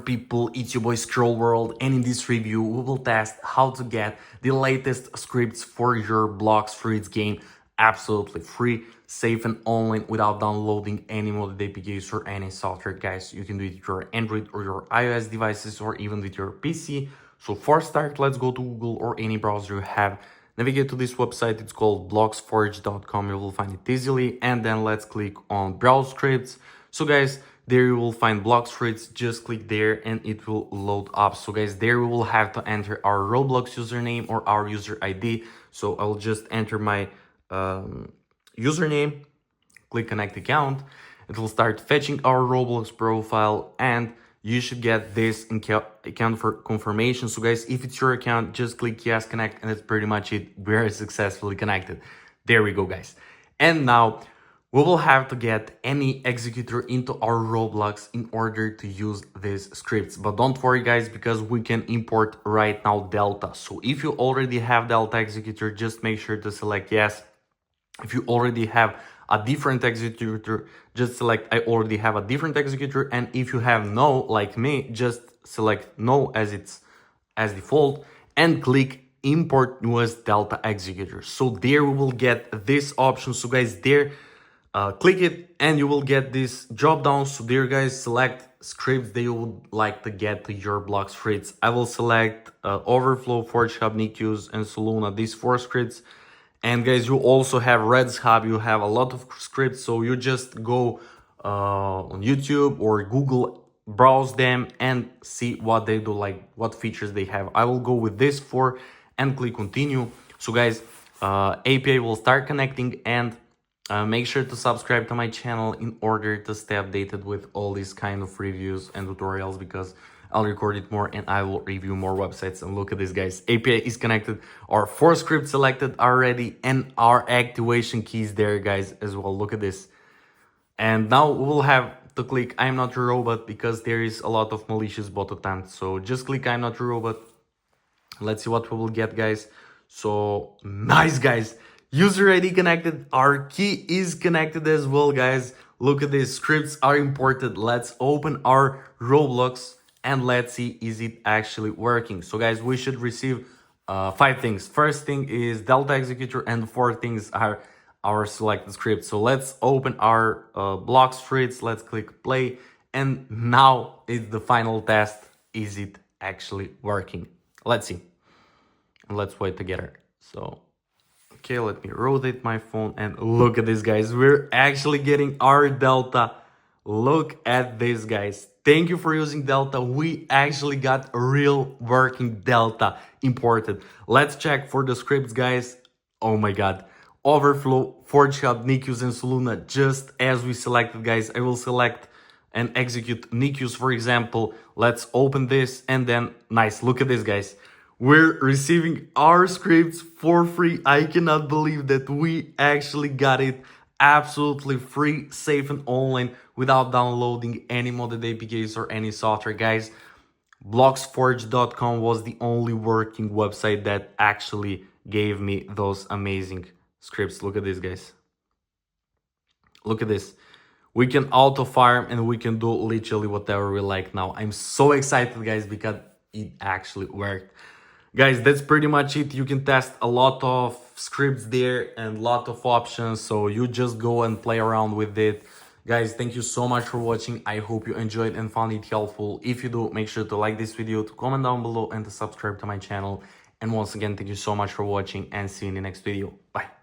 people, it's your boy Scroll World, and in this review we will test how to get the latest scripts for your Blox Fruits game absolutely free, safe and online without downloading any modded APKs or any software. Guys, you can do it with your Android or your iOS devices or even with your PC. So for start, let's go to Google or any browser you have. Navigate to this website, it's called bloxforge.com, you will find it easily, and then let's click on browse scripts. So guys, there you will find Blox Fruits, just click there and it will load up. So guys, there we will have to enter our Roblox username or our user ID. So I'll just enter my username, click connect account. It will start fetching our Roblox profile and you should get this account for confirmation. So guys, if it's your account, just click yes, connect, and that's pretty much it. We're successfully connected. There we go, guys. And now we will have to get any executor into our Roblox in order to use these scripts. But don't worry, guys, because we can import right now Delta. So if you already have Delta executor, just make sure to select yes. If you already have a different executor, just select I already have a different executor. And if you have no, like me, just select no as default and click import newest Delta executor. So there we will get this option. So guys, there click it and you will get this drop down. So there guys, select scripts that you would like to get to your Blox Fruits. I will select Overflow, Forge Hub, NICUs and Soluna, these 4 scripts. And guys, you also have Red's Hub, you have a lot of scripts, so you just go on YouTube or Google, browse them and see what they do, like what features they have. I will go with this 4 and click continue. So guys, API will start connecting, and make sure to subscribe to my channel in order to stay updated with all these kind of reviews and tutorials, because I'll record it more and I will review more websites. And look at this, guys, API is connected, our 4 scripts selected already, and our activation keys there, guys, as well. Look at this. And now we will have to click I'm not a robot, because there is a lot of malicious bot attempts. So just click I'm not a robot. Let's see what we will get, guys. So nice, guys, user ID connected, our key is connected as well, guys. Look at this, scripts are imported. Let's open our Roblox and let's see, is it actually working? So guys, we should receive 5 things. First thing is Delta executor, and 4 things are our selected script. So let's open our Blox Fruits, let's click play, and now it's the final test. Is it actually working? Let's see. Let's wait together. So okay, let me rotate my phone and look at this, guys. We're actually getting our Delta. Look at this, guys. Thank you for using Delta. We actually got a real working Delta imported. Let's check for the scripts, guys. Oh my god. Overflow, Forge Hub, NICUs and Soluna, just as we selected, guys. I will select and execute NICUs, for example. Let's open this and then nice. Look at this, guys. We're receiving our scripts for free. I cannot believe that we actually got it absolutely free, safe and online without downloading any modded APKs or any software, guys. Bloxforge.com was the only working website that actually gave me those amazing scripts. Look at this, guys. Look at this. We can auto farm and we can do literally whatever we like now. I'm so excited, guys, because it actually worked. Guys, that's pretty much it. You can test a lot of scripts there and a lot of options, so you just go and play around with it. Guys, thank you so much for watching. I hope you enjoyed and found it helpful. If you do, make sure to like this video, to comment down below and to subscribe to my channel. And once again, thank you so much for watching and see you in the next video. Bye.